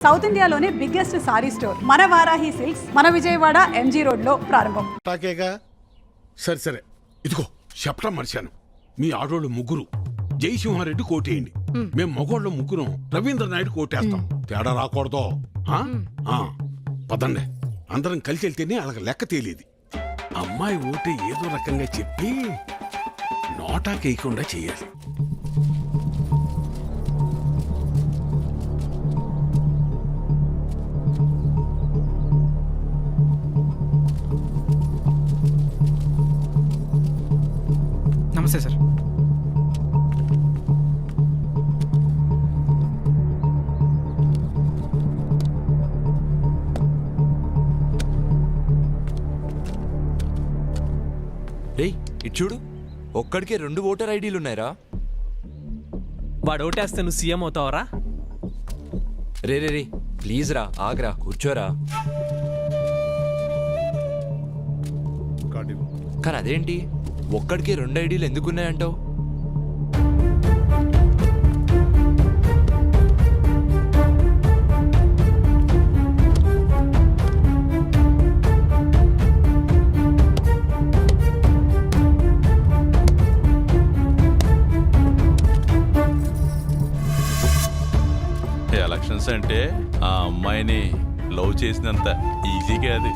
South ఇండియాలోనే biggest sorry store మన Varahi silks మన విజయవాడ ఎంజీ రోడ్ లో ప్రారంభం. టాకేగా సరే సరే ఇదిగో చెప్పడం మర్చాను. మీ ఆడోళ్ళు ముగ్గురు జయసింహారెడ్డి కోటేయండి, మేము మగోళ్ళు ముగ్గురం రవీంద్ర నాయుడు కోటేస్తాం. తేడా రాకూడదు. పదండి, అందరం కలిసి వెళ్తేనే వాళ్ళకి లెక్క తేలేది. అమ్మాయి ఓటే ఏదో రకంగా చెప్పి నోటా కేయకుండా చెయ్యాలి. నమస్తే సార్. రేయ్ ఇటు చూడు, ఒక్కడికే 2 ఓటర్ ఐడీలు ఉన్నాయిరా. వాడు ఓటేస్తే నువ్వు CM అవుతావరా? Ray ray ray please రా, ఆగ్రా, కూర్చోరా. కానీ అదేంటి ఒక్కడికే 2 ఐడీలు ఎందుకున్నాయంటావు? ఎలక్షన్స్ అంటే ఆ అమ్మాయిని లవ్ చేసినంత ఈజీగా అది.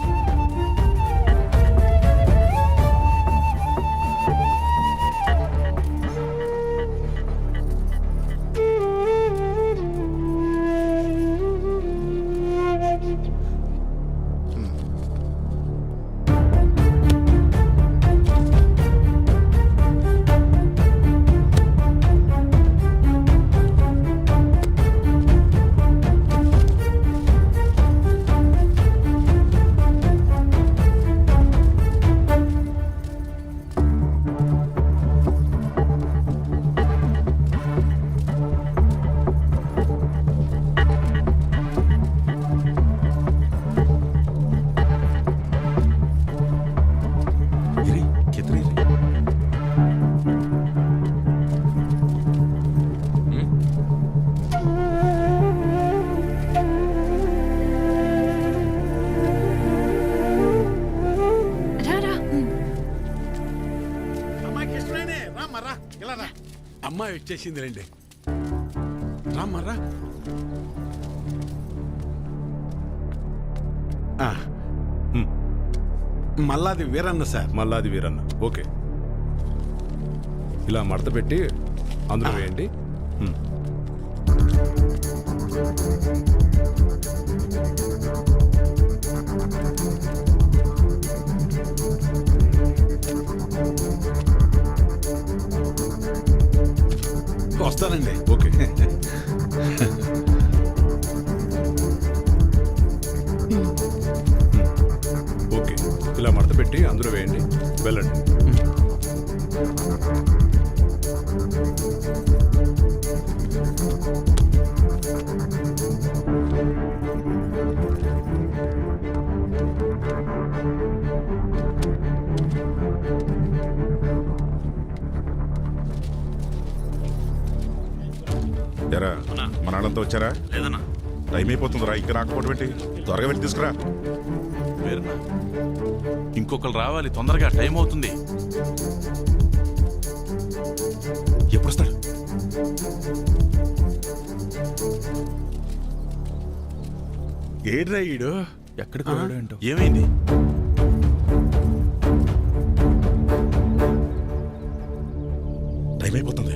అమ్మాయి వచ్చేసింది రండి, రామ్మరా. మల్లాది వీరన్న సార్. మల్లాది వీరన్న, ఓకే. ఇలా మడత పెట్టి అందులో వేయండి. వస్తానండి. ఓకే. ఓకే, ఇలా మడత పెట్టి అందులో వేయండి, వెళ్ళండి. ఎరా మన వాళ్ళంతా వచ్చారా? లేదన్నా, టైం అయిపోతుందిరా, ఇంకా రాకపోవడం ఏంటి? త్వరగా వెళ్ళి తీసుకురా. వేరన్నా, ఇంకొకరు రావాలి తొందరగా, టైం అవుతుంది. ఎప్పుడు వస్తాడు? ఏడ్రా ఈడు? ఎక్కడికి వెళ్ళాడు ఏంటో. ఏమైంది? టైం అయిపోతుంది.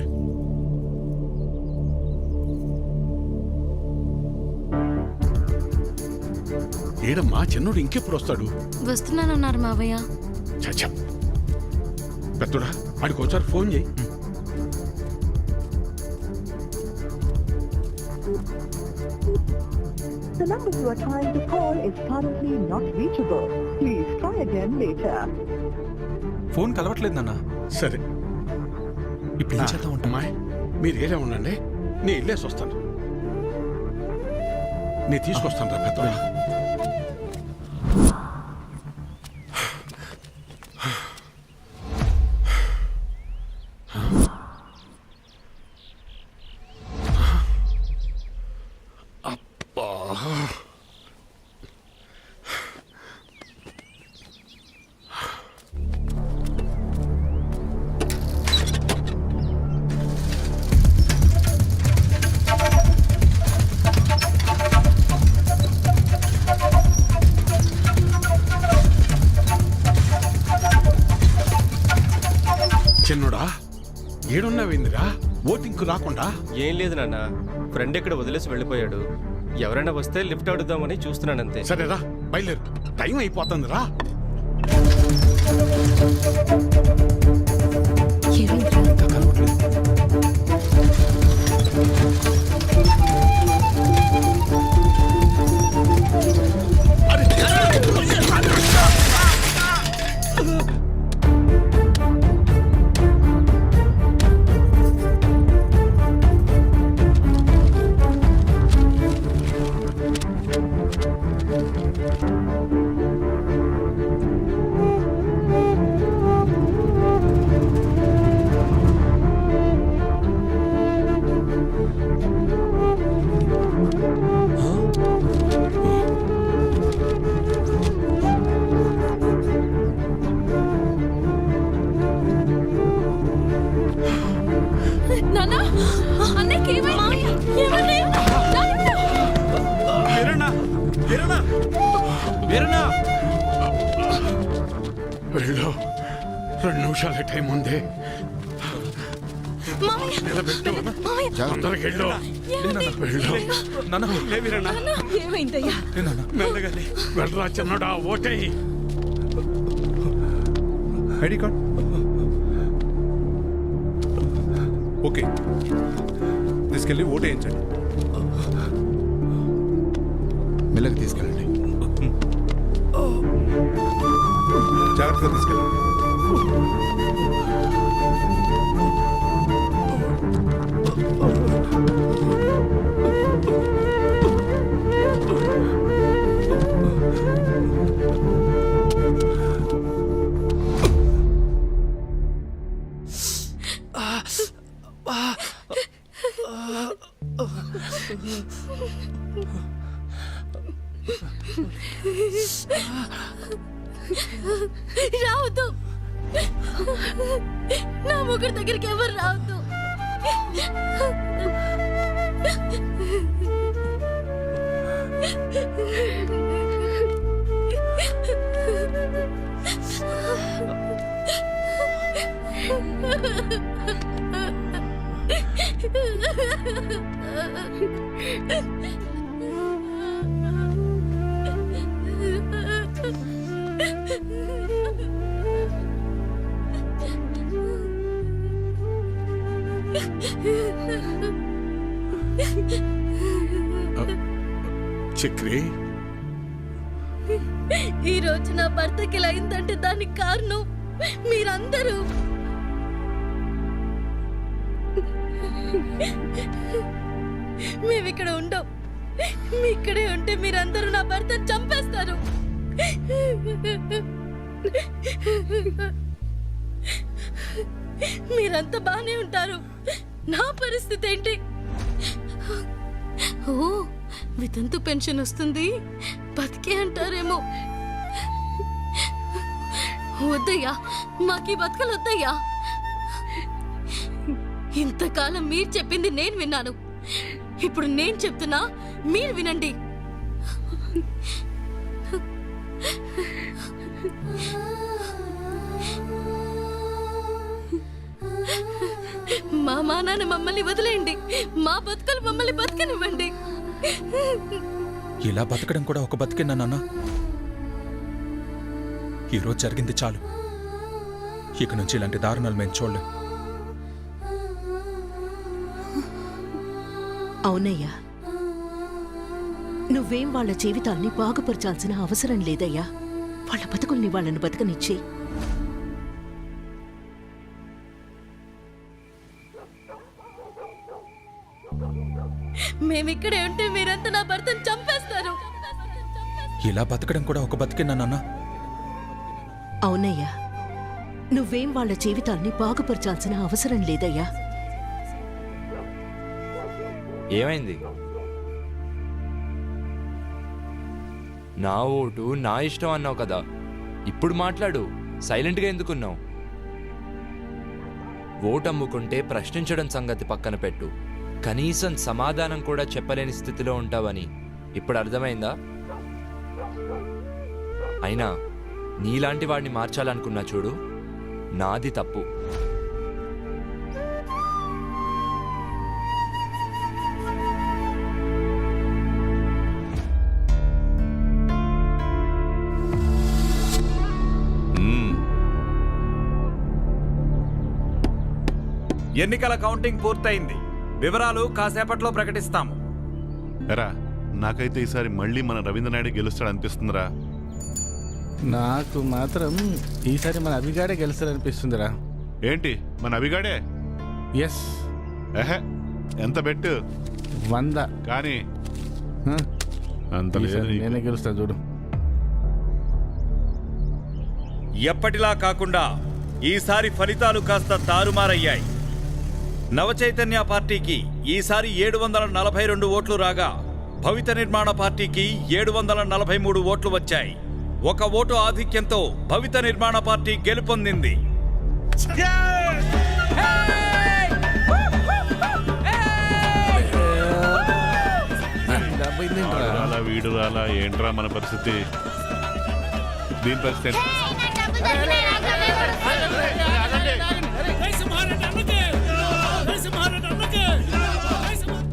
ఏడమ్మా చిన్నోడు ఇంకెప్పుడు వస్తాడు? వస్తున్నానన్నారు మావయ్య. చచ్చా పెద్దోడా, వాడికి ఒకసారి ఫోన్ చేయి. The number you are trying to call is currently not reachable. Please try again later. Phone కలవట్లేదు నాన్న. సరే ఇప్పుడు ఏం చేద్దాం ఉంటా? అమ్మాయి మీరు ఏలే ఉండండి, నేను వెళ్ళేసి వస్తాను. నేను తీసుకొస్తాను రా పెద్దోడా. అబ్బా చిన్నోడా ఏడున్నావేందిరా ఓటింగ్కు రాకుండా? ఏం లేదు నాన్న, ఫ్రెండ్ ఇక్కడ వదిలేసి వెళ్ళిపోయాడు. ఎవరైనా వస్తే లిఫ్ట్ అడుగుదామని చూస్తున్నానంతే. సరేరా బయలుదేరు, టైం అయిపోతుందిరా. నాన్నా, అన్నయ్యకి ఏమైంది? ఏమైంది? వెళ్ళు, 2 నిమిషాలే టైం ఉంది. మామయ్య, నిలబెట్టు, తొందరగా వెళ్ళు. వెళ్ళు. నాన్నా, ఏమైందయ్యా? వెళ్ళరా చిన్నోడా, ఓటేయ్. ఐడి కార్డ్ ఓకే, తీసుకెళ్ళి ఓటు వేయించండి. మెల్లగా తీసుకెళ్ళండి. జాగ్రత్తగా తీసుకెళ్ళండి. రావద్దు, నా ముగ్గురు దగ్గరికి ఎవరు రావద్దు. చక్రి, ఈ రోజు నా భర్తకి ఇలా అయిందంటే దానికి కారణం మీరందరూ. మేమిక్కడ ఉండం, మీ ఇక్కడే ఉంటే మీరందరూ నా భర్తను చంపేస్తారు. మీరంతా బానే ఉంటారు, నా పరిస్థితి ఏంటి? ఓ, వితంతు పెన్షన్ వస్తుంది, బతికే అంటారేమో. వద్దయ్యా, మాకీ బతకలు వద్దయ్యా. ఇంతకాలం మీరు చెప్పింది నేను విన్నాను, ఇప్పుడు నేను చెప్తున్నా, మీరు వినండి. మా నాన్న మమ్మల్ని వదిలేయండి, మా బతుకలు మమ్మల్ని బతకనివ్వండి. ఇలా బతకడం కూడా ఒక బతికేనా నాన్న? ఈరోజు జరిగింది చాలు, ఇక నుంచి ఇలాంటి దారుణాలు మేము చూడలేం. అవునయ్యా, నువ్వేం వాళ్ళ జీవితాల్ని బాగుపరచాల్సిన అవసరం లేదయ్యా. వాళ్ళ బతుకుల్ని వాళ్ళని బతకనిచ్చి. మేమిక్కడే ఉంటే మీరంతా నా భర్తను చంపేస్తారు. ఇలా బతకడం కూడా ఒక బతికేనా నాన్న? అవునయ్యా, నువ్వేం వాళ్ళ జీవితాల్ని బాగుపరచాల్సిన అవసరం లేదయ్యా. ఏమైంది? నా ఓటు నా ఇష్టం అన్నావు కదా, ఇప్పుడు మాట్లాడు. సైలెంట్గా ఎందుకున్నావు? ఓటు అమ్ముకుంటే ప్రశ్నించడం సంగతి పక్కన పెట్టు, కనీసం సమాధానం కూడా చెప్పలేని స్థితిలో ఉంటావని ఇప్పుడు అర్థమైందా? అయినా నీలాంటి వాడిని మార్చాలనుకున్నా చూడు, నాది తప్పు. ఎన్నికల కౌంటింగ్ పూర్తయింది. వివరాలు కాసేపట్లో ప్రకటిస్తాము. ఎరా, నాకైతే ఈసారి మళ్ళీ మన రవీంద్ర నాయుడు గెలుస్తాడు అనిపిస్తుందిరా. నాకు మాత్రం ఈసారి మన అభిగాడే గెలుస్తాడనిపిస్తుందిరా. ఏంటి మన అభిగాడే? ఎస్. ఎహే, ఎంత బెట్టు? 100. కానీ అంత లేదు నీకు. నేనే గెలుస్తా చూడు. ఎప్పటిలా కాకుండా ఈసారి ఫలితాలు కాస్త తారుమారయ్యాయి. నవచైతన్య పార్టీకి ఈసారి 742 ఓట్లు రాగా, భవిత నిర్మాణ పార్టీకి 743 ఓట్లు వచ్చాయి. ఒక ఓటు ఆధిక్యంతో భవిత నిర్మాణ పార్టీ గెలుపొందింది. వాడు రాలా, వీడు రాలా, ఏంట్రా మన పరిస్థితి? దీని పరిస్థితి ఏంటి?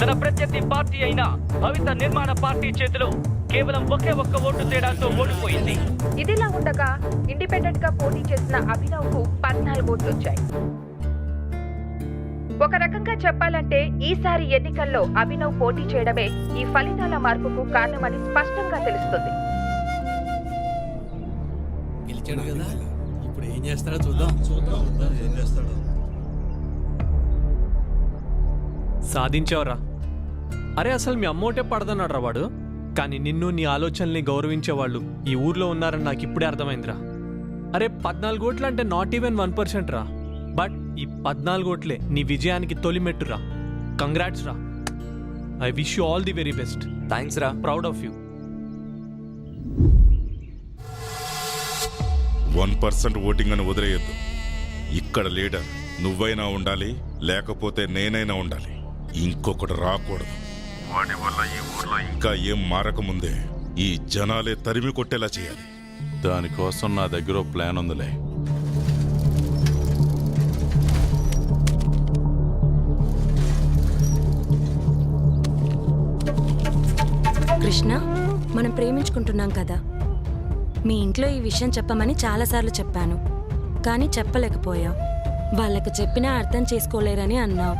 తన ప్రత్యర్థి పార్టీ అయిన భవిత నిర్మాణ పార్టీ చేతిలో కేవలం ఒకే ఒక్క ఓటు తేడాతో ఓడిపోయింది. ఇదిలా ఉండగా ఇండిపెండెంట్ గా పోటీ చేసిన అభినవ్ కు 14 ఓట్లు వచ్చాయి. ఒక రకంగా చెప్పాలంటే ఈసారి ఎన్నికల్లో అభినవ్ పోటీ చేయడమే ఈ ఫలితాల మార్పుకు కారణమని స్పష్టంగా తెలుస్తుంది. ఇప్పుడు ఏం చేస్తాడో చూద్దాం. సాధించావురా. అరే, అసలు మీ అమ్మోటే పడదన్నాడు రా వాడు. కానీ నిన్ను, నీ ఆలోచనల్ని గౌరవించేవాళ్ళు ఈ ఊర్లో ఉన్నారని నాకు ఇప్పుడే అర్థమైందిరా. అరే, 14 ఓట్లు అంటే నాట్ ఈవెన్ 1% రా. బట్ ఈ 14 ఓట్లే నీ విజయానికి తొలిమెట్టురా. కంగ్రాట్స్ రా. I wish you all the very best. Thanks రా. Proud of you. 1% ఓటింగ్ అని వదిలేయద్దు. ఇక్కడ లీడర్ నువ్వైనా ఉండాలి, లేకపోతే నేనైనా ఉండాలి. ఇంకొకటి రాకూడదు. వాడి వల్ల ఈ ఊర్లో ఇంకా ఏం మారకముందే ఈ జనాలే తరిమి కొట్టేలా చేయాలి. దానికోసం నా దగ్గర ప్లాన్ ఉందిలే. కృష్ణ, మనం ప్రేమించుకుంటున్నాం కదా. మీ ఇంట్లో ఈ విషయం చెప్పమని చాలాసార్లు చెప్పాను, కానీ చెప్పలేకపోయావు. వాళ్ళకి చెప్పినా అర్థం చేసుకోలేరని అన్నావు.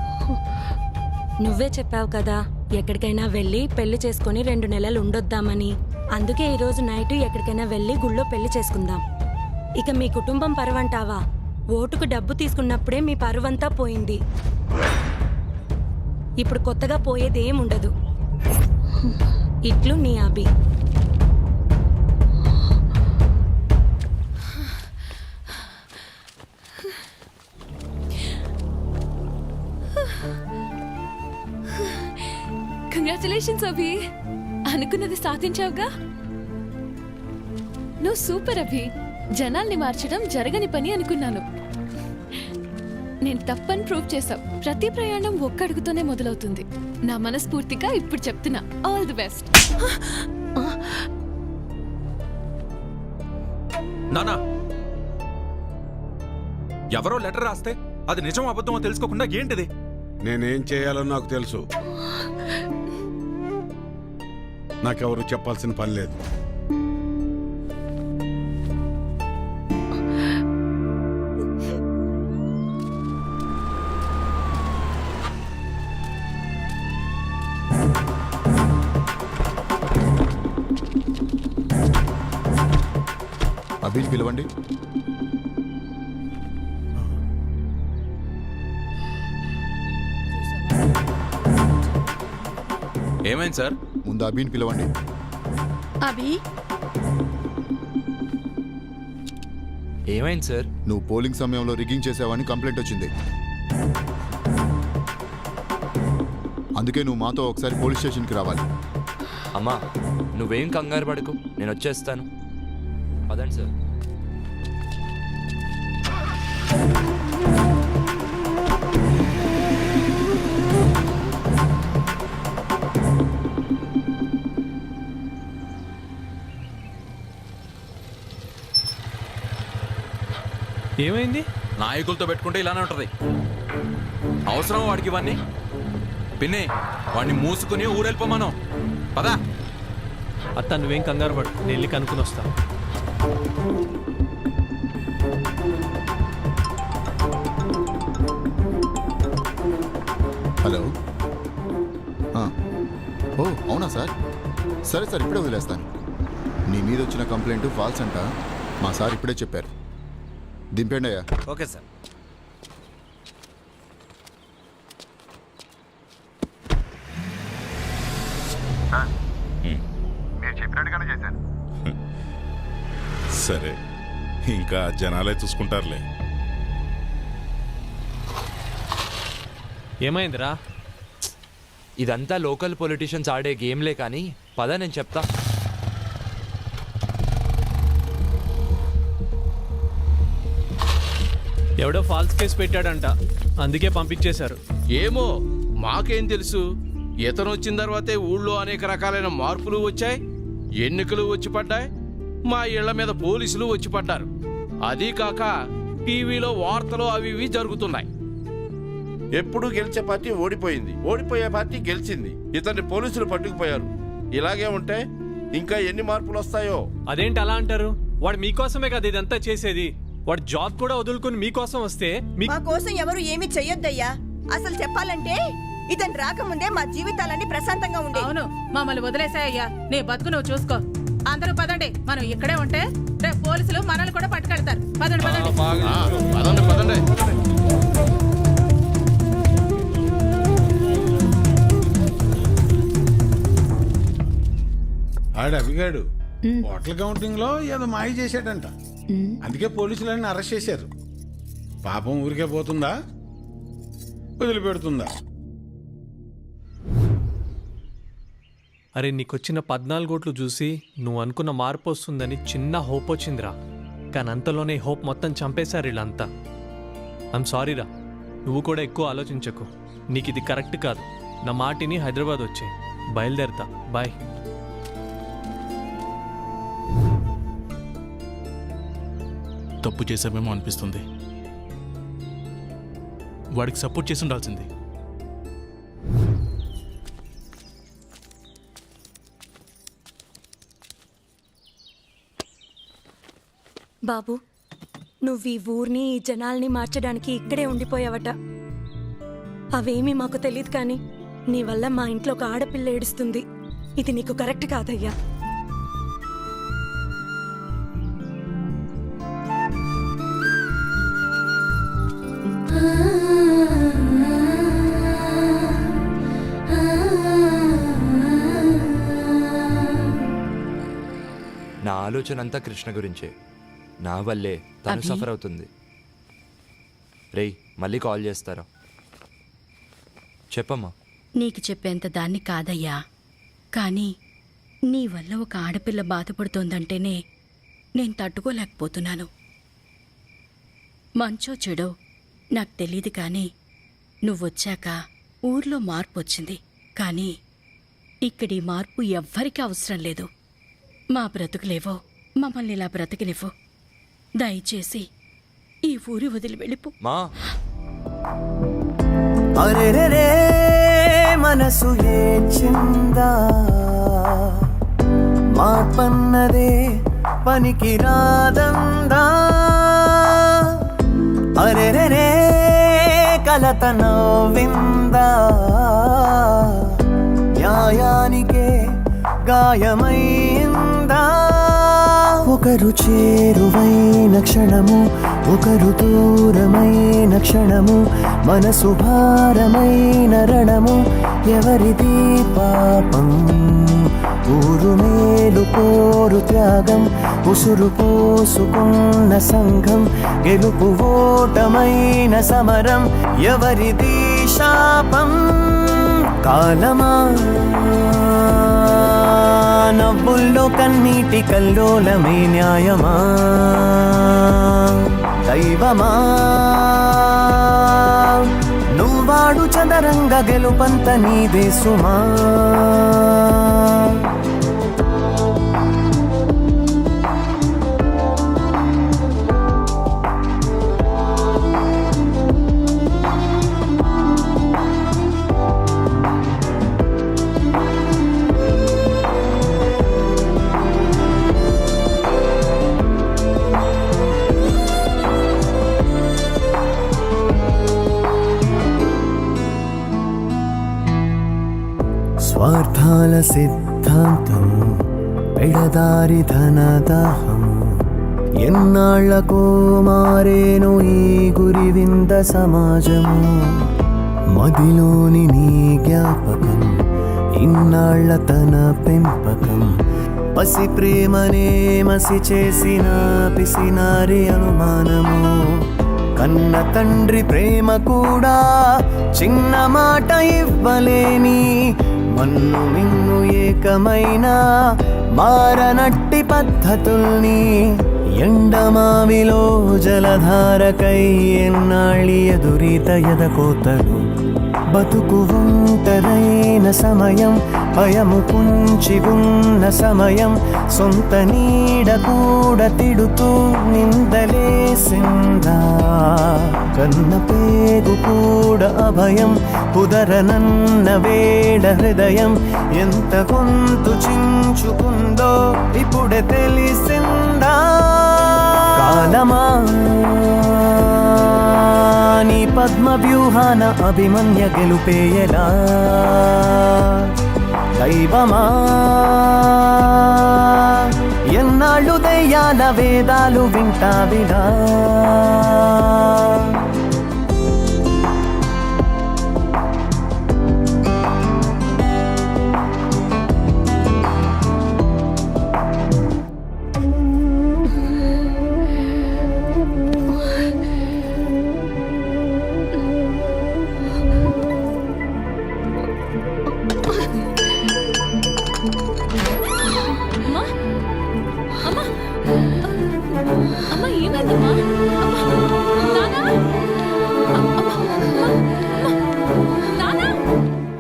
నువ్వే చెప్పావు కదా, ఎక్కడికైనా వెళ్ళి పెళ్లి చేసుకుని 2 నెలలు ఉండొద్దామని. అందుకే ఈరోజు నైట్ ఎక్కడికైనా వెళ్ళి గుళ్ళో పెళ్లి చేసుకుందాం. ఇక మీ కుటుంబం పరువంటావా? ఓటుకు డబ్బు తీసుకున్నప్పుడే మీ పరువంతా పోయింది. ఇప్పుడు కొత్తగా పోయేది ఏముండదు. ఇట్లు నీ అభి. కంగ్రాచులేషన్స్ అభి, అనుకున్నది సాధించావుగా. నువ్వు సూపర్ అభి. జనాల్ని మార్చడం జరగని పని అనుకున్నాను. నేను తప్పని ప్రూవ్ చేశావు. ప్రతి ప్రయాణం ఒక్క అడుగుతోనే మొదలవుతుంది. నా మనస్ఫూర్తిగా ఇప్పుడు చెప్తున్నా, ఆల్ ది బెస్ట్. నానా, ఎవరో లెటర్ రాస్తే అది నిజం అబద్ధమో తెలుసుకోకుండా ఏంటిది? నేనేం చేయాలో నాకు తెలుసు. నాకెవరు చెప్పాల్సిన పని లేదు. అభిని పిలవండి. ఏమైంది సార్? ముందు అభిని పిలవండి. అభి, ఏమైంది సార్? నువ్వు పోలింగ్ సమయంలో రిగ్గింగ్ చేసావని కంప్లైంట్ వచ్చింది. అందుకే నువ్వు మాతో ఒకసారి పోలీస్ స్టేషన్కి రావాలి. అమ్మా, నువ్వేం కంగారు పడకు, నేను వచ్చేస్తాను. పదండి సార్. ఏమైంది? నాయకులతో పెట్టుకుంటే ఇలానే ఉంటది. అవసరం వాడికి ఇవన్నీ? పిన్ని, వాడిని మూసుకుని ఊరెళ్ళిపోమాను. పదా. అత్త నువ్వేం కంగారు పడు, నేను వెళ్ళి కనుక్కుని వస్తాను. హలో. ఓ అవునా సార్? సరే సార్, ఇప్పుడే వదిలేస్తాను. నీ మీద వచ్చిన కంప్లైంట్ ఫాల్స్ అంట. మా సార్ ఇప్పుడే చెప్పారు. దింపండి అయ్యా. Okay sir. సరే, ఇంకా జనాలే చూసుకుంటారులే. ఏమైందిరా? ఇదంతా లోకల్ పొలిటీషియన్స్ ఆడే గేమ్లే కానీ పద నేను చెప్తా. ఎవడో ఫాల్స్ కేసు పెట్టాడంట, అందుకే పంపించేశారు. ఏమో మాకేం తెలుసు. ఇతను వచ్చిన తర్వాతే ఊళ్ళో అనేక రకాలైన మార్పులు వచ్చాయి, ఎన్నికలు వచ్చి పడ్డాయి, మా ఇళ్ల మీద పోలీసులు వచ్చి పడ్డారు. అదీ కాక టీవీలో వార్తలు అవి ఇవి జరుగుతున్నాయి. ఎప్పుడు గెలిచే పార్టీ ఓడిపోయింది, ఓడిపోయే పార్టీ గెలిచింది. ఇతన్ని పోలీసులు పట్టుకుపోయారు. ఇలాగే ఉంటే ఇంకా ఎన్ని మార్పులు వస్తాయో. అదేంటి అలా అంటారు? వాడు మీకోసమే కదా ఇదంతా చేసేది. వాడు జాబ్ కూడా వదులుకుని మీకోసం వస్తే మా కోసం ఎవరు ఏమీ చెయ్యొద్దయ్యా. అసలు చెప్పాలంటే ఇతను రాకముందే మా జీవితాలన్నీ ప్రశాంతంగా ఉండే. అవును, మమ్మల్ని వదిలేసాయ్యా. నీ బతుకు నువ్వు చూసుకో. అందరూ పదండి, మనం ఇక్కడే ఉంటే రేపు పోలీసులు మనల్ని కూడా పట్టుకెళ్తారు. పదండి పదండి. పదండి పదండి. ఆడు అవిగాడు హోటల్ కౌంటింగ్ లో ఏదో మాయ చేశాడంట. అందుకే పోలీసులన్నీ అరెస్ట్ చేశారు. పాపం ఊరికే పోతుందా, వదిలిపెడుతుందా? అరే నీకొచ్చిన 14 కోట్లు చూసి నువ్వు అనుకున్న మార్పు వస్తుందని చిన్న హోప్ వచ్చిందిరా. కానీ అంతలోనే హోప్ మొత్తం చంపేశారు వీళ్ళంతా. ఐమ్ సారీరా, నువ్వు కూడా ఎక్కువ ఆలోచించకు. నీకు ఇది కరెక్ట్ కాదు. నా మాటిని హైదరాబాద్ వచ్చే బయలుదేరతా. బాయ్. తప్పు చేసామేమో అనిపిస్తుంది. వాడికి సపోర్ట్ చేసి ఉండాల్సింది. బాబు, నువ్వు ఈ ఊరిని ఈ జనాల్ని మార్చడానికి ఇక్కడే ఉండిపోయావట. అవేమీ మాకు తెలియదు, కానీ నీ వల్ల మా ఇంట్లో ఒక ఆడపిల్ల ఏడుస్తుంది. ఇది నీకు కరెక్ట్ కాదయ్యా. నా ఆలోచన అంతా కృష్ణ గురించే. నా వల్లే తను సఫర్ అవుతుంది. రేయ్, మళ్ళీ కాల్ చేస్తారా? చెప్పమ్మా. నీకు చెప్పేంత దాన్ని కాదయ్యా, కానీ నీ వల్ల ఒక ఆడపిల్ల బాధపడుతోందంటేనే నేను తట్టుకోలేకపోతున్నాను. మంచో చెడో నాకు తెలీదు, కానీ నువ్వొచ్చాక ఊర్లో మార్పు వచ్చింది. కానీ ఇక్కడి మార్పు ఎవ్వరికీ అవసరం లేదు. మా బ్రతుకులేవో మమ్మల్ని ఇలా బ్రతికినివ్వు. దయచేసి ఈ ఊరి వదిలి వెళ్ళిపో. మా అరెరే మనసు ఏడ్చిందా, మార్పన్నదే పనికి రాదందా. అరెరే కలత నవ్విందా, న్యాయానికే గాయమైందా. ఒకరు చేరువైన క్షణము, ఒకరు దూరమైన క్షణము, మనసు భారమైన రణము. ఎవరిది పాపం? ఊరు మేలు కోరు త్యాగం, ఉసురు పోసుకున్న సంఘం, గెలుపు ఓటమైన సమరం. ఎవరిది శాపం? కాలమా నవ్వుల్లో కన్నీటి కల్లోలమే న్యాయమా దైవమా నువ్వాడు చదరంగ గెలుపంత నీదే సుమా స్వార్థాల సిద్ధాంతము పెడదారి ధనదాహము ఎన్నాళ్లకో మారేను ఈ గురి వింద సమాజము మదిలోని నీ జ్ఞాపకం ఇన్నాళ్ల తన పెంపకం పసి ప్రేమనే మసి చేసిన పిసినారి అనుమానము కన్న తండ్రి ప్రేమ కూడా చిన్న మాట ఇవ్వలేని మన్ను మిన్ను ఏకమైన మారనట్టి పద్ధతుల్ని ఎండమావిలో జలధారకై ఎన్నాళ్ళి ఎదురీత ఎదకోతలు బతుకు ఒంటరైన సమయం భయము పుంచి ఉన్న సమయం సొంత నీడ కూడా తిడుతూ నిందలేసిందా కన్న పేగు కూడా అభయం కుదరనన్న వేడ హృదయం ఎంత గొంతు చించుకుందో ఇప్పుడే తెలిసిందా కాలమా నీ పద్మ వ్యూహాన అభిమన్య గెలుపేయలా దైవమా ఎన్నాళ్ళు దయ్యాల వేదాలు వింటావిలా అమ్మా ఏమైందమ్మా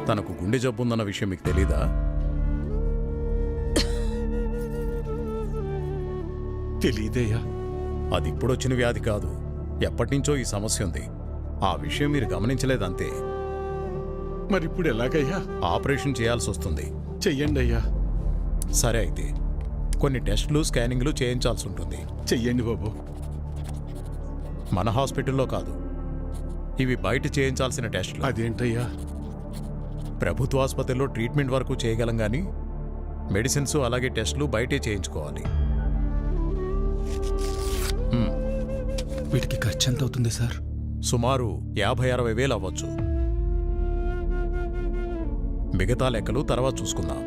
తనకు గుండె జబ్బు ఉందన్న విషయం మీకు తెలీదా? తెలీదయ్యా. అది ఇప్పుడొచ్చిన వ్యాధి కాదు, ఎప్పటినుంచో ఈ సమస్య ఉంది. ఆ విషయం మీరు గమనించలేదంతే. మరి ఇప్పుడు ఎలాగయ్యా? ఆపరేషన్ చేయాల్సి వస్తుంది. చెయ్యండి అయ్యా. సరే అయితే కొన్ని టెస్టులు స్కానింగ్లు చేయించాల్సి ఉంటుంది. చెయ్యండి బాబు. మన హాస్పిటల్లో కాదు, ఇవి బయట చేయించాల్సిన టెస్టులు. అదేంటయ్యా? ప్రభుత్వ ఆసుపత్రిలో ట్రీట్మెంట్ వరకు చేయగలం కానీ మెడిసిన్స్ అలాగే టెస్టులు బయటే చేయించుకోవాలి. వీటికి ఖర్చు ఎంత అవుతుంది సార్? సుమారు 50-60 వేలు అవ్వచ్చు. మిగతా లెక్కలు తర్వాత చూసుకుందాం.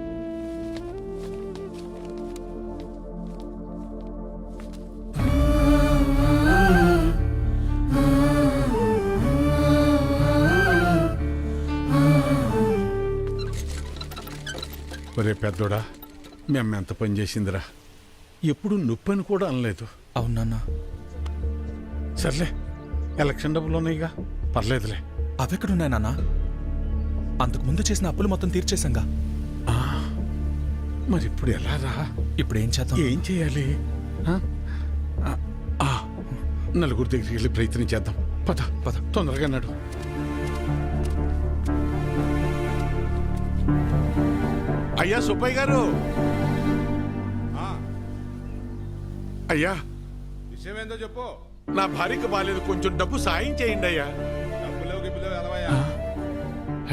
ఒరే పెద్దోడా, మేము ఎంత పని చేసిందిరా. ఎప్పుడు నొప్పి అని కూడా అనలేదు. అవునన్నా. సర్లే, ఎలక్షన్ డబ్బులు ఉన్నాయిగా, పర్లేదులే. అవెక్కడున్నాయి నాన్న? అంతకుముందు చేసిన అప్పులు మొత్తం తీర్చేశాంగా. మరి ఇప్పుడు ఎలా రా? ఇప్పుడు ఏం చేద్దాం? ఏం చేయాలి? నలుగురు దగ్గరికి వెళ్ళి ప్రయత్నం చేద్దాం. పద పద, తొందరగా నడు. అయ్యా సుబ్బయ్య గారు, అయ్యా విషయం ఏందో చెప్పు. నా భార్యకు బాలేదు, కొంచెం డబ్బు సాయం చేయండి అయ్యా.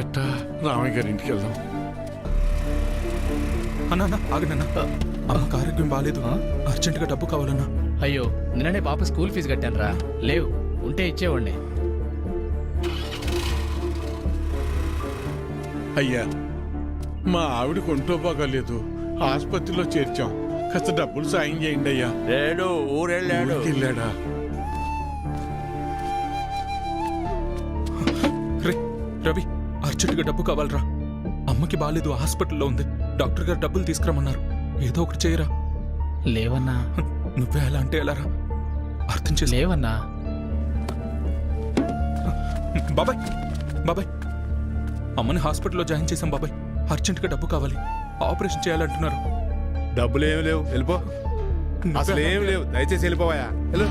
ఎట్టా రామయ్య గారి ఇంటికి వెళ్దాం. అన్నా ఆగనన్నా, అమ్మకు ఆరోగ్యం బాగాలేదు, అర్జెంటుగా డబ్బు కావాలన్నా. అయ్యో, నిన్ననే పాప స్కూల్ ఫీజు కట్టాను రా. లేవు, ఉంటే ఇచ్చేవాడిని. అయ్యా, మా ఆవిడకు ఒంట్లో బాగాలేదు, ఆసుపత్రిలో చేర్చాం, కాస్త డబ్బులు సాయం చేయండి అయ్యా. లేడు, ఊరెళ్ళాడు. వెళ్ళాడా? రవి, అర్జెంటుగా డబ్బు కావాలరా. అమ్మకి బాగాలేదు, హాస్పిటల్లో ఉంది. డాక్టర్ గారు డబ్బులు తీసుకురమ్మన్నారు. ఏదో ఒకటి చేయరా. లేవన్నా. నువ్వే ఎలా అంటే ఎలా రా, అర్థం చేసి. లేవన్నా. బాబాయ్ బాబాయ్, అమ్మని హాస్పిటల్లో జాయిన్ చేశాం బాబాయ్. అర్జెంటుగా డబ్బు కావాలి, ఆపరేషన్ చేయాలంటున్నారు. డబ్బులు ఏమి లేవు, వెళ్ళిపో. అసలు ఏం లేవు, దయచేసి వెళ్ళిపోవాయా. హలో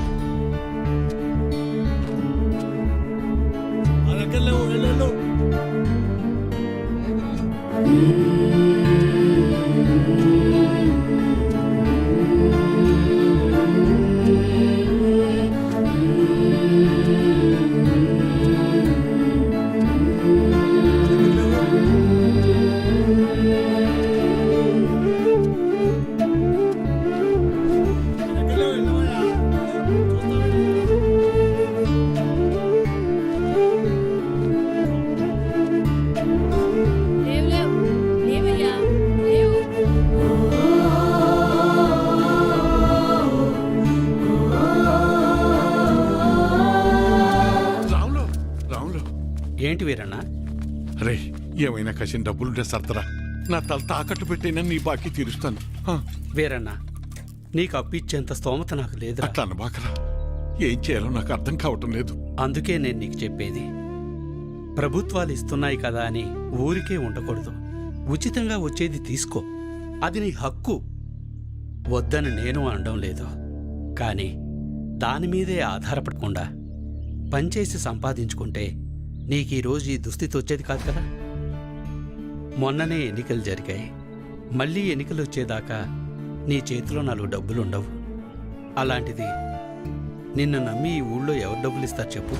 ఏంటి వీరన్నా? రే, ఏమైనా కసిన డబ్బులుంటే సర్దరా. నా తల తాకట్టు పెట్టైనా నీ బాకీ తీరుస్తాను. వీరన్నా, నీకు అప్పిచ్చేంత స్తోమత నాకు లేదు. అట్లా అనబాకరా. ఏం చేయాలో నాకు అర్థం కావటం లేదు. అందుకే నేను నీకు చెప్పేది, ప్రభుత్వాలు ఇస్తున్నాయి కదా అని ఊరికే ఉండకూడదు. ఉచితంగా వచ్చేది తీసుకో, అది నీ హక్కు. వద్దని నేను అనడం లేదు, కానీ దానిమీదే ఆధారపడకుండా పనిచేసి సంపాదించుకుంటే నీకు ఈరోజు ఈ దుస్థితి వచ్చేది కాదు కదా. మొన్ననే ఎన్నికలు జరిగాయి, మళ్ళీ ఎన్నికలు వచ్చేదాకా నీ చేతిలో 4 డబ్బులుండవు. అలాంటిది నిన్ను నమ్మి ఈ ఊళ్ళో ఎవరు డబ్బులు ఇస్తారు చెప్పు?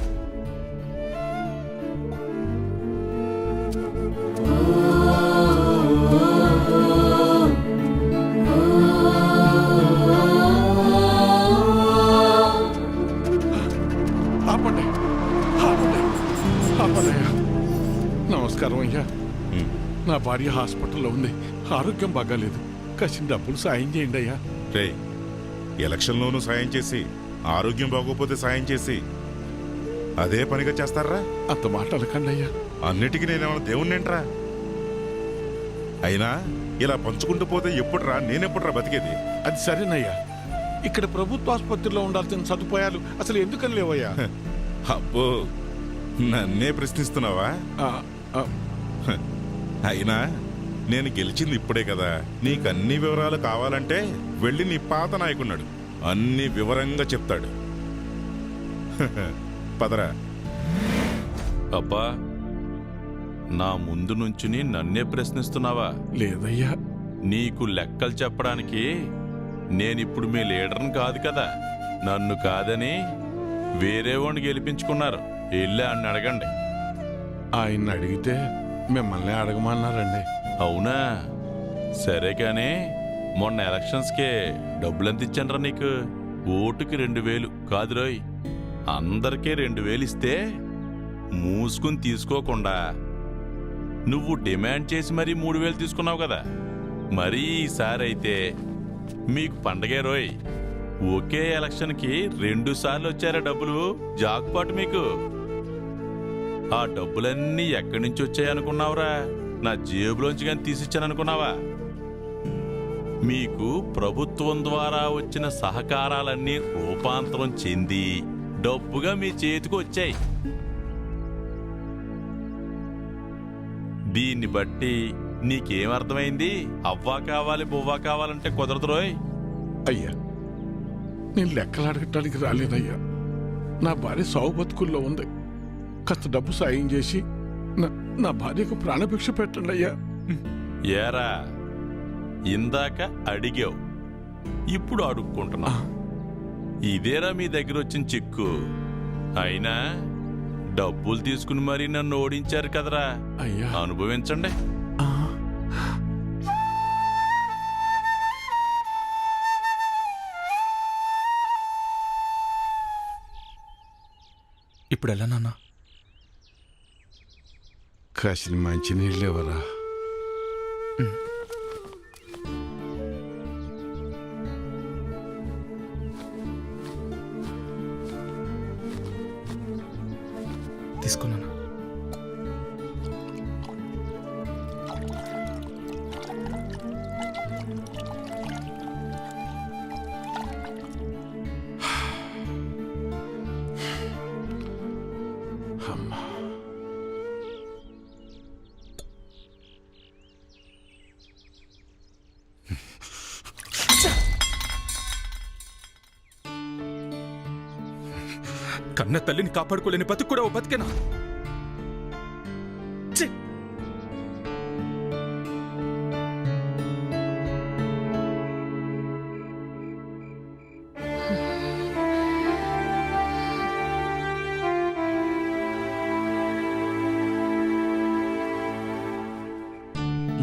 నమస్కారం అయ్యా. నా భార్య హాస్పిటల్లో ఉంది, ఆరోగ్యం బాగాలేదు. కసిన డబ్బులు సాయం చేయండి అయ్యా. రే, ఎలక్షన్లోనూ సాయం చేసి ఆరోగ్యం బాగోపోతే సాయం చేసి అదే పనిగా చేస్తారా? అంత మాట అనకండి అయ్యా. అన్నిటికీ నేనేమన్నా దేవుణ్ణేంట్రా? అయినా ఇలా పంచుకుంటూ పోతే ఎప్పుడురా, నేనెప్పుడురా బతికేది? అది సరేనయ్యా, ఇక్కడ ప్రభుత్వ ఆసుపత్రిలో ఉండాల్సిన సదుపాయాలు అసలు ఎందుకని లేవయ్యా? అబ్బో, నన్నే ప్రశ్నిస్తున్నావా? అయినా నేను గెలిచింది ఇప్పుడే కదా. నీకు అన్ని వివరాలు కావాలంటే వెళ్ళి నీ పాత నాయకున్నాడు, అన్ని వివరంగా చెప్తాడు. పదరా. అబ్బా, నా ముందు నుంచుని నన్నే ప్రశ్నిస్తున్నావా? లేదయ్యా. నీకు లెక్కలు చెప్పడానికి నేనిప్పుడు మీ లీడర్ని కాదు కదా. నన్ను కాదని వేరే వాడిని గెలిపించుకున్నారు. వెళ్ళి అని అడగండి. ఆయన్ని అడిగితే మిమ్మల్ని అడగమన్నారండి. అవునా? సరే కానీ మొన్న ఎలక్షన్స్కే డబ్బులెంత ఇచ్చానరా నీకు? ఓటుకి 2000 కాదురోయ్, అందరికీ 2000 ఇస్తే మూసుకుని తీసుకోకుండా నువ్వు డిమాండ్ చేసి మరీ 3000 తీసుకున్నావు కదా. మరీ ఈసారి అయితే మీకు పండగే రోయ్. ఒకే ఎలక్షన్కి 2 సార్లు వచ్చారా డబ్బులు? జాక్పాట్ మీకు. ఆ డబ్బులన్నీ ఎక్కడి నుంచి వచ్చాయనుకున్నావురా? నా జేబులోంచి కానీ తీసిచ్చాననుకున్నావా? మీకు ప్రభుత్వం ద్వారా వచ్చిన సహకారాలన్నీ రూపాంతరం చెంది డబ్బుగా మీ చేతికి వచ్చాయి. దీన్ని బట్టి నీకేమర్థమైంది? అవ్వా కావాలి బువ్వా కావాలంటే కుదరదు రోయ్. అయ్యా, నేను లెక్కలు అడగటానికి రాలేదయ్యా. నా భార్య సావు బతుకుల్లో ఉంది. కాస్త డబ్బు సాయం చేసి నా భార్యకు ప్రాణభిక్ష పెట్టండి అయ్యా. ఏరా, ఇందాక అడిగావు, ఇప్పుడు అడుక్కుంటున్నా. ఇదేరా మీ దగ్గర వచ్చిన చిక్కు. అయినా డబ్బులు తీసుకుని మరీ నన్ను ఓడించారు కదరా. అయ్యా, అనుభవించండి. ఇప్పుడు ఎలా నాన్న? కాసిన మంచి నీళ్ళు ఎవరా? తీసుకున్నాను. కన్న తల్లిని కాపాడుకోలేని బతుకు కూడా ఓ బతికేనా? ఛీ!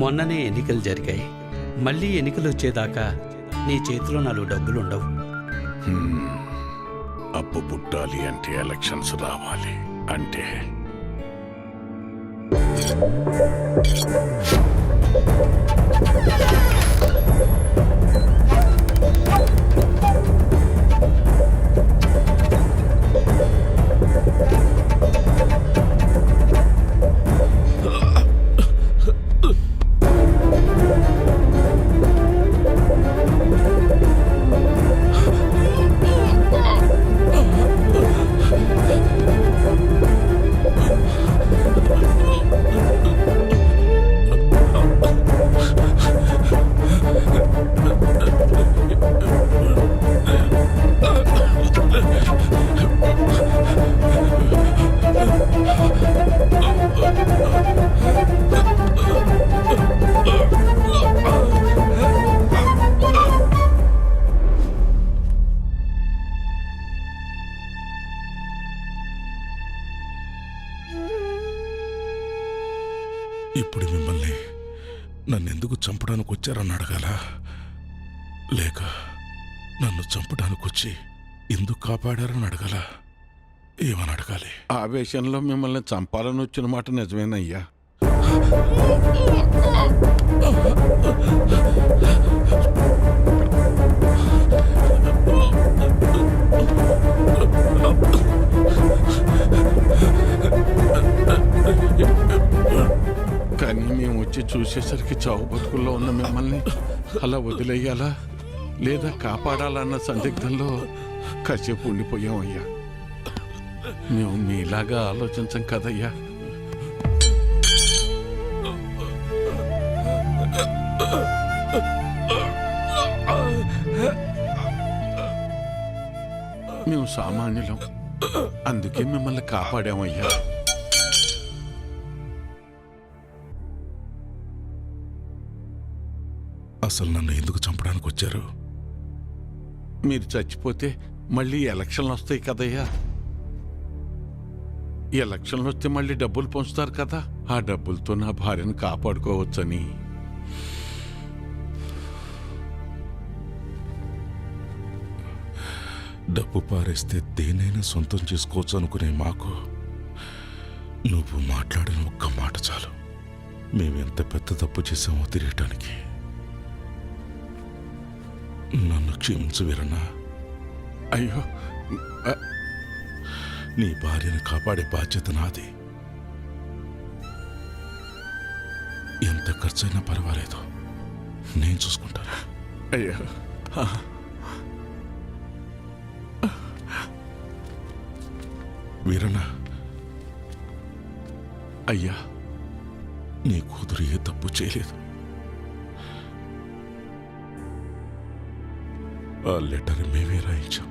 మొన్ననే ఎన్నికలు జరిగాయి. మళ్ళీ ఎన్నికలు వచ్చేదాకా నీ చేతిలో 4 డబ్బులుండవు. అప్పు పుట్టాలి అంటే ఎలక్షన్స్ రావాలి అంటే ఇప్పుడు మిమ్మల్ని నన్నెందుకు చంపడానికి వచ్చారని అడగాల, లేక నన్ను చంపడానికి వచ్చి ఎందుకు కాపాడారని అడగాల? ఏమని అడగాలి? ఆవేశంలో మిమ్మల్ని చంపాలని వచ్చిన మాట నిజమేనయ్యా. కానీ మేము వచ్చి చూసేసరికి చావు బతుకుల్లో ఉన్న మిమ్మల్ని అలా వదిలేయాలా లేదా కాపాడాలన్న సందిగ్ధంలో కాసేపు ఉండిపోయామయ్యా. మేము మీలాగా ఆలోచించం కదయ్యా. మేము సామాన్యులం, అందుకే మిమ్మల్ని కాపాడామయ్యా. అసలు నన్ను ఎందుకు చంపడానికి వచ్చారు? మీరు చచ్చిపోతే మళ్ళీ ఎలక్షన్లు వస్తాయి కదయ్యా. ఎలక్షన్లు వస్తే మళ్ళీ డబ్బులు పంచుతారు కదా, ఆ డబ్బులతో నా భార్యను కాపాడుకోవచ్చని. డబ్బు పారేస్తే దేనైనా సొంతం చేసుకోవచ్చు అనుకునే మాకు నువ్వు మాట్లాడిన ఒక్క మాట చాలు మేమెంత పెద్ద తప్పు చేసామో తెలియటానికి. నన్ను క్షమించు వీరన్నా. అయ్యో, నీ భార్యను కాపాడే బాధ్యత నాది. ఎంత ఖర్చైనా పర్వాలేదు, నేను చూసుకుంటాను. అయ్యో, వీరన్నా. అయ్యా, నీ కూతురు ఏ తప్పు చేయలేదు. ఆ లెటర్ మేమే రాయించాం.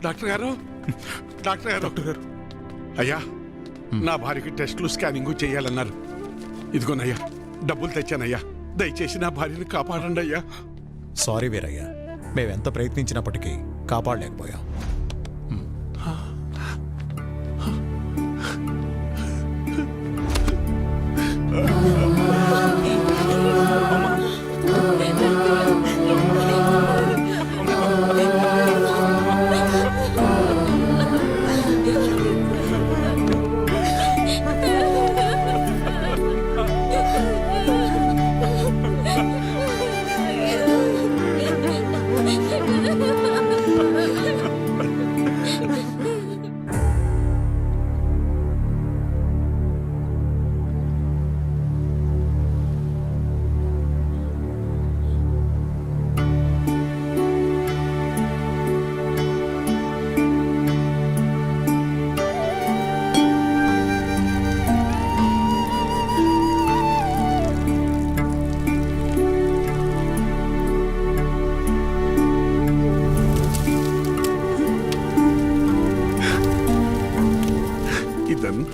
డాక్టర్ గారు, డాక్టర్ గారు, డాక్టర్ గారు, అయ్యా, నా భార్యకి టెస్టులు స్కానింగ్ చేయాలన్నారు. ఇదిగోనయ్యా, డబ్బులు తెచ్చానయ్యా. దయచేసి నా భార్యని కాపాడండి అయ్యా. సారీ వీరయ్య, మేమెంత ప్రయత్నించినప్పటికీ కాపాడలేకపోయాం.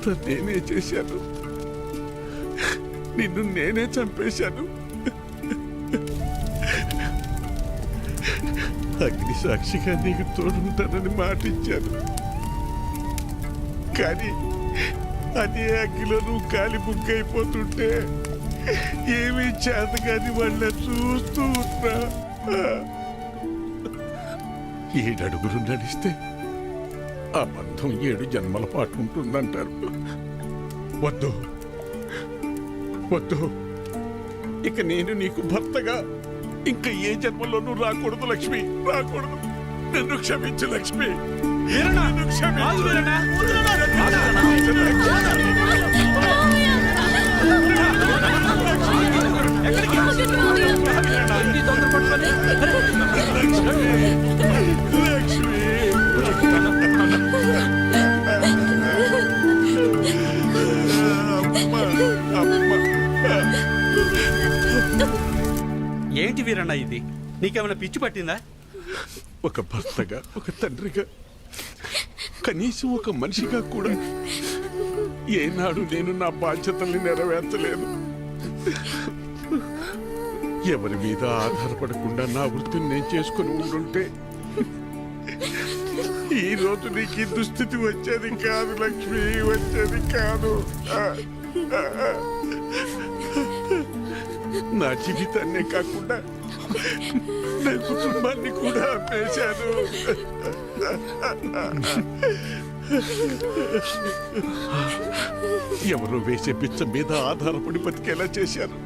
అంతా నేనే చేశాను. నిన్ను నేనే చంపేశాను. అగ్ని సాక్షిగా నీకు తోడుంటానని మాటిచ్చాను. కానీ అదే అగ్గిలో నువ్వు కాలి బుక్కైపోతుంటే ఏమీ చేత కాని వాళ్ళ చూస్తూ ఉన్నా. 7 అడుగులు నడిస్తే ఆ బంధం 7 జన్మల పాటు ఉంటుందంటారు. వద్దు వద్దు, ఇక నేను నీకు భర్తగా ఇంకా ఏ జన్మలోనూ రాకూడదు లక్ష్మి, రాకూడదు. నన్ను క్షమించు లక్ష్మి, నన్ను క్షమించు. ఏంటి వీరన్న ఇది? నీకేమైనా పిచ్చి పట్టిందా? ఒక భర్తగా, ఒక తండ్రిగా, కనీసం ఒక మనిషిగా కూడా ఏనాడు నేను నా బాధ్యతల్ని నెరవేర్చలేదు. ఎవరి మీద ఆధారపడకుండా నా వృత్తిని నేను చేసుకుని ఉండుంటే ఈ రోజు నీకు ఈ దుస్థితి వచ్చేది కాదు లక్ష్మి, వచ్చేది కాదు. నా జీవితాన్నే కాకుండా నా కుటుంబాన్ని కూడా అమ్మేశాను. ఎవరో వేసే పిచ్చ మీద ఆధారపడి బతికేలా చేశాను.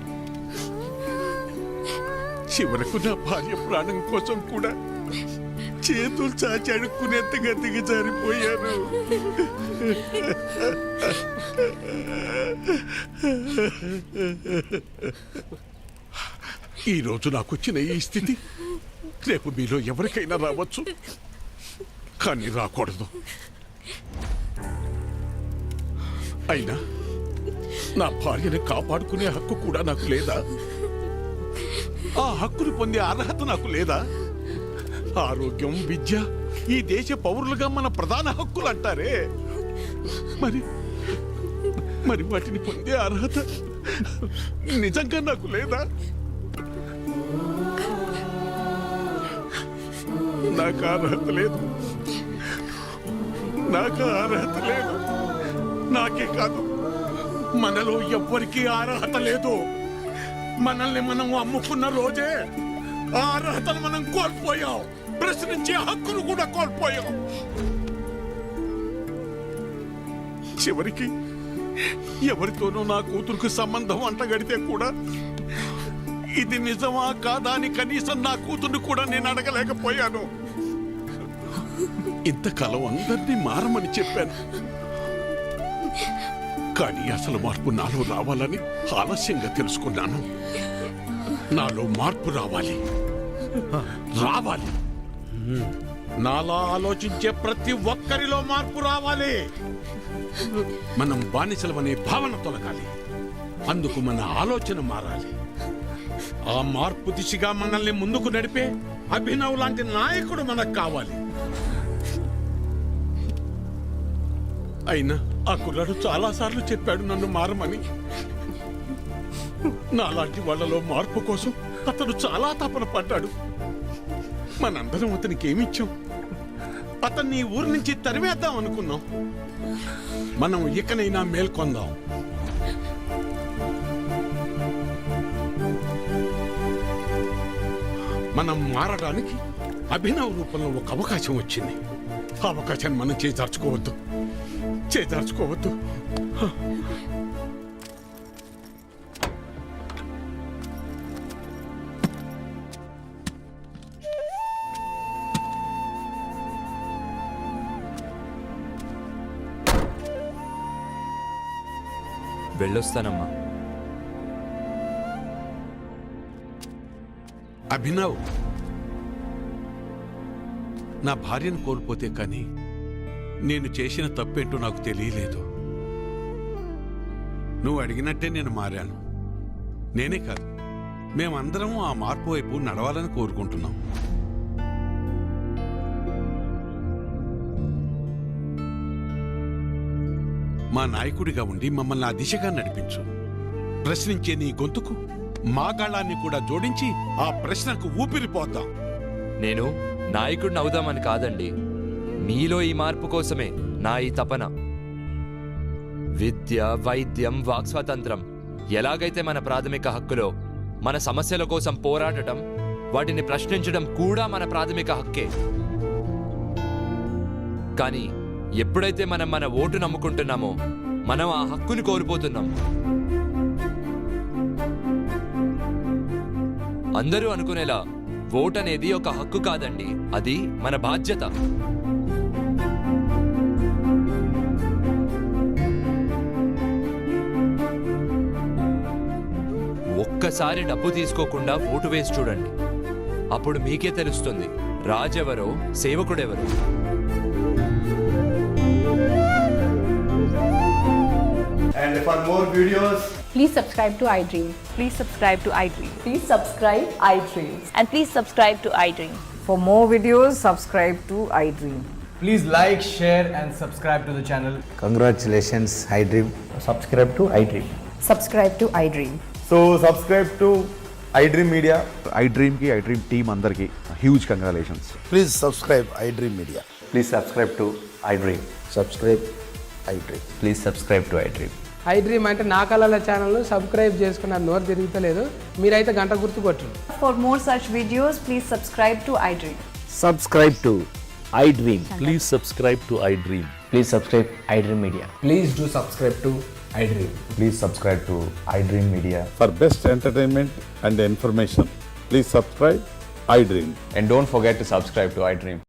చివరకు నా భార్య ప్రాణం కోసం కూడా చేతులు చాచి అడుక్కునేంతగా దిగజారిపోయాను. ఈరోజు నాకు వచ్చిన ఈ స్థితి రేపు మీలో ఎవరికైనా రావచ్చు, కానీ రాకూడదు. అయినా నా భార్యని కాపాడుకునే హక్కు కూడా నాకు లేదా? ఆ హక్కును పొందే అర్హత నాకు లేదా? ఆరోగ్యం, విద్య ఈ దేశ పౌరులుగా మన ప్రధాన హక్కులు అంటారే, మరి మరి వాటిని పొందే అర్హత నిజంగా నాకు లేదా? నాకు అర్హత లేదు, నాకు అర్హత లేదు. నాకే కాదు, మనలో ఎవ్వరికీ అర్హత లేదు. మనల్ని మనం అమ్ముకున్న రోజే ఆ అర్హతను మనం కోల్పోయాం. ప్రశ్నించే హక్కును కూడా కోల్పోయాం. చివరికి ఎవరితోనూ నా కూతురుకు సంబంధం అంటగడితే కూడా ఇది నిజమా కాదా అని కనీసం నా కూతుర్ని కూడా నేను అడగలేకపోయాను. ఇంతకాలం అందరినీ మారమని చెప్పాను, కానీ అసలు మార్పు నాలో రావాలని ఆలస్యంగా తెలుసుకున్నాను. నాలో మార్పు రావాలి, రావాలి. నాలా ఆలోచించే ప్రతి ఒక్కరిలో మార్పు రావాలి. మనం బానిసలమనే భావన తొలగాలి. అందుకు మన ఆలోచన మారాలి. ఆ మార్పు దిశగా మనల్ని ముందుకు నడిపే అభినవ్ లాంటి నాయకుడు మనకు కావాలి. అయినా ఆ కుర్రాడు చాలాసార్లు చెప్పాడు నన్ను మారమని. నాలాంటి వాళ్ళలో మార్పు కోసం అతడు చాలా తపన పడ్డాడు. మనందరం అతనికి ఏమిచ్చాం? అతన్ని ఊరి నుంచి తరివేద్దాం అనుకున్నాం. మనం ఇకనైనా మేల్కొందాం. మనం మారడానికి అభినవ్ రూపంలో ఒక అవకాశం వచ్చింది. ఆ అవకాశాన్ని మనం చేజార్చుకోవద్దు, చేజార్చుకోవద్దు. వెళ్ళొస్తానమ్మా. అభినవ్, నా భార్యను కోల్పోతే కానీ నేను చేసిన తప్పేంటో నాకు తెలియలేదు. నువ్వు అడిగినట్టే నేను మారాను. నేనే కాదు, మేమందరం ఆ మార్పు వైపు నడవాలని కోరుకుంటున్నాం. మా నాయకుడిగా ఉండి మమ్మల్ని ఆ దిశగా నడిపించు. ప్రశ్నించే నీ గొంతుకు మా గాళాన్ని కూడా జోడించి ఆ ప్రశ్నకు ఊపిరిపోతాం. నేను నాయకుడిని అవుదామని కాదండి, మీలో ఈ మార్పు కోసమే నా ఈ తపన. విద్య, వైద్యం, వాక్ స్వాతంత్రం ఎలాగైతే మన ప్రాథమిక హక్కులో, మన సమస్యల కోసం పోరాడటం, వాటిని ప్రశ్నించడం కూడా మన ప్రాథమిక హక్కే. కానీ ఎప్పుడైతే మనం మన ఓటు నమ్ముకుంటున్నామో మనం ఆ హక్కుని కోల్పోతున్నాం. అందరూ అనుకునేలా ఓట్ అనేది ఒక హక్కు కాదండి, అది మన బాధ్యత. ఒక్కసారి డబ్బు తీసుకోకుండా ఓటు వేసి చూడండి, అప్పుడు మీకే తెలుస్తుంది రాజెవరో సేవకుడెవరో. And for more videos, please subscribe to iDream. Please subscribe to iDream. Please subscribe iDream. And please subscribe to iDream. For more videos, subscribe to iDream. please like, share and subscribe to the channel. Congratulations, iDream. Subscribe to iDream. Subscribe to iDream. So subscribe to iDream Media. iDream ki iDream team andarki huge congratulations. Please subscribe iDream Media. Please subscribe to iDream. Subscribe iDream. Please subscribe to iDream. iDream అంటే నా కళల channel subscribe చేసుకున్న నోరు తిరుగుతలేదు, మీరైతే గంట గుర్తు కొట్టండి. For more such videos, please subscribe to iDream. Subscribe to iDream. Please subscribe to iDream. Please subscribe iDream Media. Please do subscribe to iDream. Please subscribe to iDream Media. For best entertainment and information, please subscribe iDream. And don't forget to subscribe to iDream.